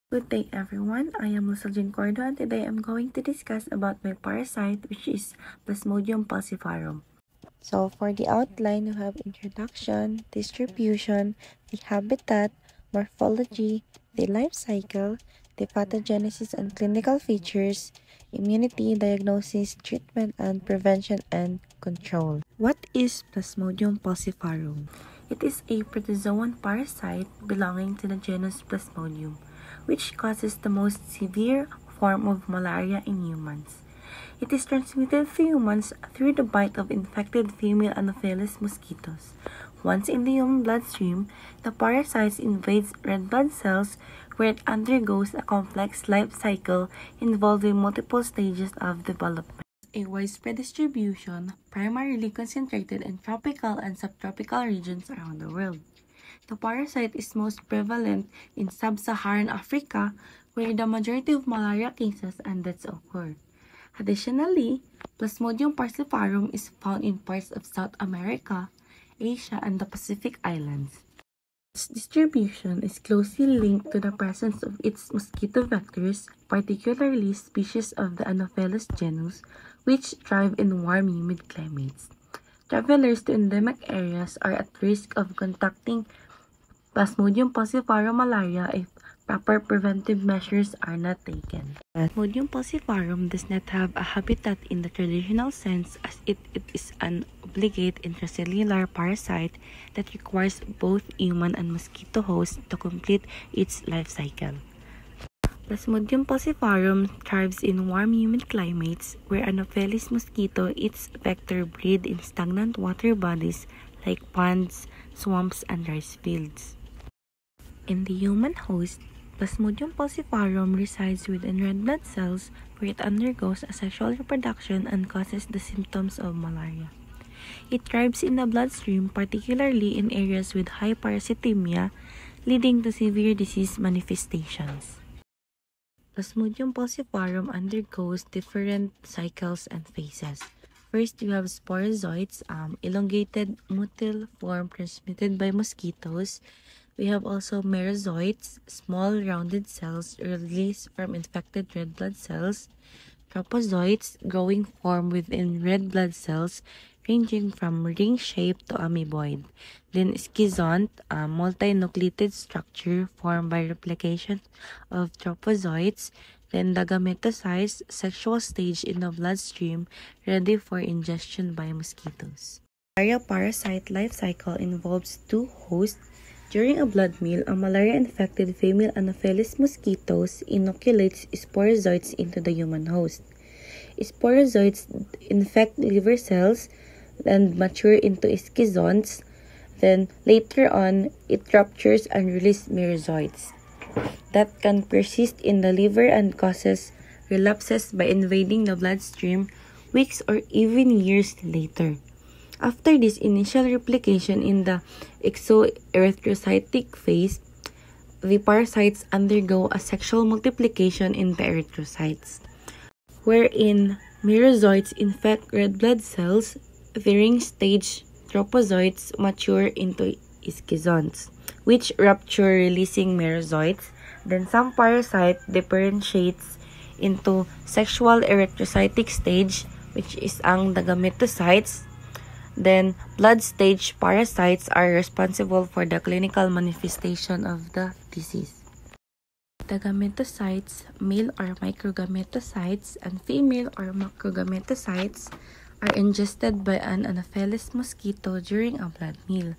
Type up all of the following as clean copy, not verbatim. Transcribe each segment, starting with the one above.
Good day everyone, I am Lusalgin Cordo and today I'm going to discuss about my parasite which is Plasmodium falciparum. So for the outline, you have introduction, distribution, the habitat, morphology, the life cycle, the pathogenesis and clinical features, immunity, diagnosis, treatment, and prevention and control. What is Plasmodium falciparum? It is a protozoan parasite belonging to the genus Plasmodium, which causes the most severe form of malaria in humans. It is transmitted to humans through the bite of infected female Anopheles mosquitoes. Once in the human bloodstream, the parasite invades red blood cells where it undergoes a complex life cycle involving multiple stages of development. A widespread distribution, primarily concentrated in tropical and subtropical regions around the world. The parasite is most prevalent in sub-Saharan Africa, where the majority of malaria cases and deaths occur. Additionally, Plasmodium falciparum is found in parts of South America, Asia, and the Pacific Islands. Its distribution is closely linked to the presence of its mosquito vectors, particularly species of the Anopheles genus, which thrive in warm, humid climates. Travelers to endemic areas are at risk of contracting Plasmodium falciparum malaria if proper preventive measures are not taken. Plasmodium falciparum does not have a habitat in the traditional sense as it is an obligate intracellular parasite that requires both human and mosquito hosts to complete its life cycle. Plasmodium falciparum thrives in warm humid climates where Anopheles mosquito its vector breed in stagnant water bodies like ponds, swamps, and rice fields. In the human host, Plasmodium falciparum resides within red blood cells where it undergoes asexual reproduction and causes the symptoms of malaria. It thrives in the bloodstream, particularly in areas with high parasitemia, leading to severe disease manifestations. Plasmodium falciparum undergoes different cycles and phases. First, you have sporozoites, elongated motile form transmitted by mosquitoes. We have also merozoites, small rounded cells released from infected red blood cells. Tropozoites, growing form within red blood cells, ranging from ring-shaped to amoeboid. Then schizont, a multinucleated structure formed by replication of tropozoites. Then the gametophytes, sexual stage in the bloodstream, ready for ingestion by mosquitoes. Malaria parasite life cycle involves two hosts. During a blood meal, a malaria-infected female Anopheles mosquitoes inoculates sporozoites into the human host. Sporozoites infect liver cells and mature into schizonts. Then, later on, it ruptures and releases merozoites that can persist in the liver and causes relapses by invading the bloodstream weeks or even years later. After this initial replication in the exoerythrocytic phase, the parasites undergo a sexual multiplication in the erythrocytes, wherein merozoites infect red blood cells. The ring stage tropozoites mature into schizonts, which rupture releasing merozoites. Then some parasite differentiates into sexual erythrocytic stage, which is ang gametophytes. Then, blood stage parasites are responsible for the clinical manifestation of the disease. The gametophytes, male or microgametophytes, and female or macrogametophytes are ingested by an Anopheles mosquito during a blood meal.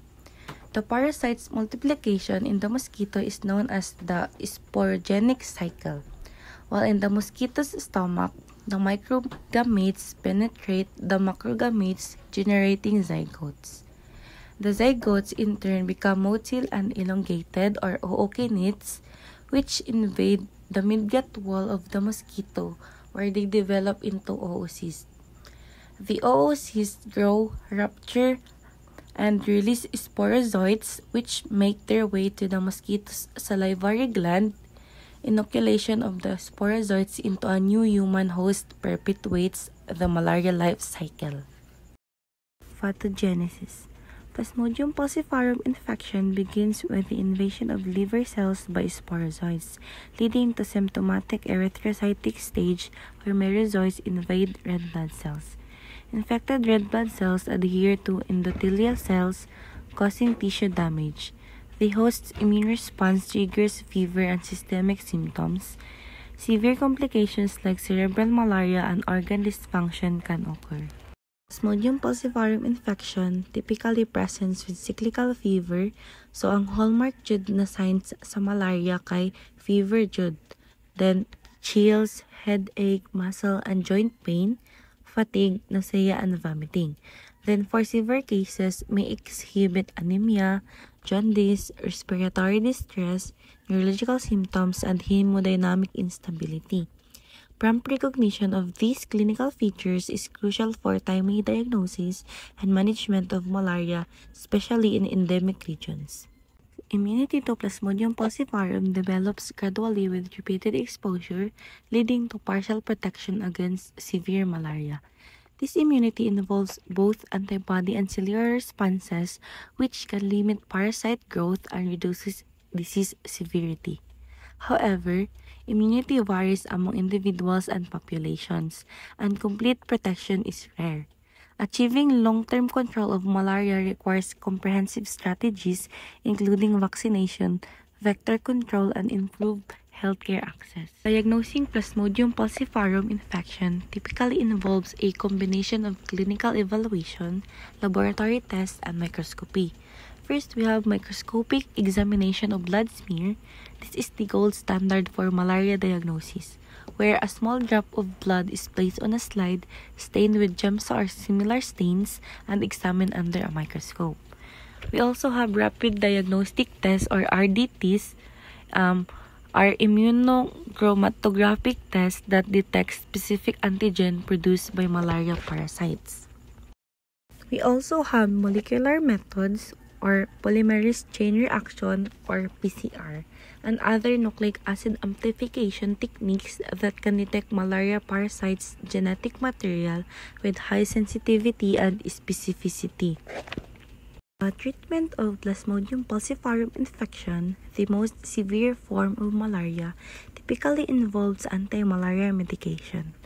The parasite's multiplication in the mosquito is known as the sporogenic cycle. While in the mosquito's stomach, the microgametes penetrate the macrogametes, generating zygotes. The zygotes in turn become motile and elongated or ookinets, which invade the midgut wall of the mosquito where they develop into oocysts. The oocysts grow, rupture, and release sporozoites which make their way to the mosquito's salivary gland. Inoculation of the sporozoites into a new human host perpetuates the malaria life cycle. Pathogenesis. Plasmodium falciparum infection begins with the invasion of liver cells by sporozoites, leading to symptomatic erythrocytic stage where merozoites invade red blood cells. Infected red blood cells adhere to endothelial cells, causing tissue damage. The host's immune response triggers fever and systemic symptoms. Severe complications like cerebral malaria and organ dysfunction can occur. Plasmodium falciparum infection typically presents with cyclical fever, so ang hallmark jud na signs sa malaria kay fever jud. Then, chills, headache, muscle and joint pain, fatigue, nausea, and vomiting. Then, for severe cases, may exhibit anemia, jaundice, respiratory distress, neurological symptoms, and hemodynamic instability. Prompt recognition of these clinical features is crucial for timely diagnosis and management of malaria, especially in endemic regions. Immunity to Plasmodium falciparum develops gradually with repeated exposure, leading to partial protection against severe malaria. This immunity involves both antibody and cellular responses, which can limit parasite growth and reduces disease severity. However, immunity varies among individuals and populations, and complete protection is rare. Achieving long-term control of malaria requires comprehensive strategies, including vaccination, vector control, and improved healthcare access. Diagnosing Plasmodium falciparum infection typically involves a combination of clinical evaluation, laboratory tests, and microscopy. First, we have microscopic examination of blood smear. This is the gold standard for malaria diagnosis, where a small drop of blood is placed on a slide, stained with GEMSA or similar stains, and examined under a microscope. We also have rapid diagnostic tests or RDTs, are immunochromatographic tests that detect specific antigen produced by malaria parasites. We also have molecular methods or polymerase chain reaction or PCR, and other nucleic acid amplification techniques that can detect malaria parasites' genetic material with high sensitivity and specificity. Treatment of Plasmodium falciparum infection, the most severe form of malaria, typically involves anti-malaria medication.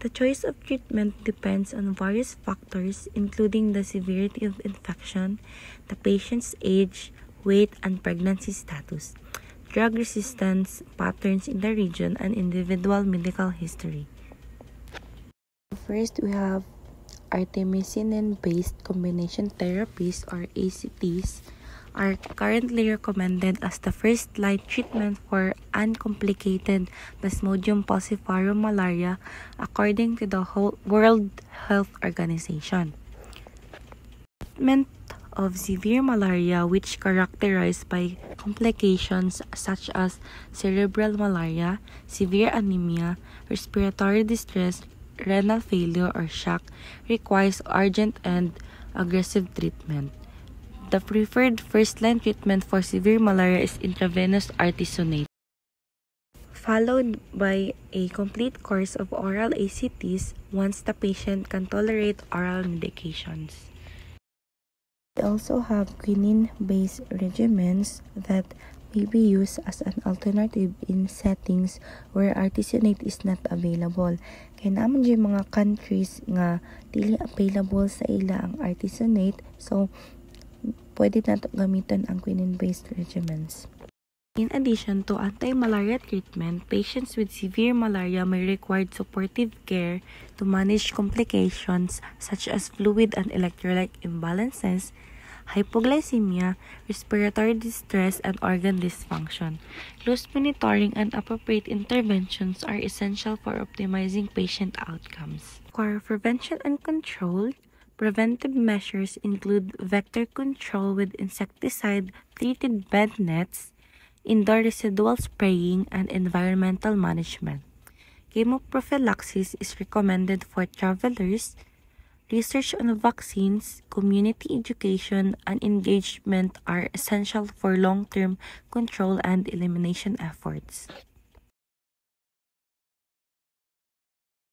The choice of treatment depends on various factors, including the severity of infection, the patient's age, weight, and pregnancy status, drug resistance patterns in the region, and individual medical history. First, we have artemisinin-based combination therapies or ACTs are currently recommended as the first-line treatment for uncomplicated Plasmodium falciparum malaria according to the World Health Organization. Treatment of severe malaria, which characterized by complications such as cerebral malaria, severe anemia, respiratory distress, renal failure, or shock, requires urgent and aggressive treatment. The preferred first-line treatment for severe malaria is intravenous artesunate, followed by a complete course of oral ACTs once the patient can tolerate oral medications. We also have quinine-based regimens that may be used as an alternative in settings where artesunate is not available. Kaya naman yung mga countries nga dili available sa ila ang artesunate, so pwede nato gamitan ang quinine-based regimens. In addition to anti-malaria treatment, patients with severe malaria may require supportive care to manage complications such as fluid and electrolyte imbalances, hypoglycemia, respiratory distress, and organ dysfunction. Close monitoring and appropriate interventions are essential for optimizing patient outcomes. For prevention and control, preventive measures include vector control with insecticide-treated bed nets, indoor residual spraying, and environmental management. Chemoprophylaxis is recommended for travelers. Research on vaccines, community education, and engagement are essential for long-term control and elimination efforts.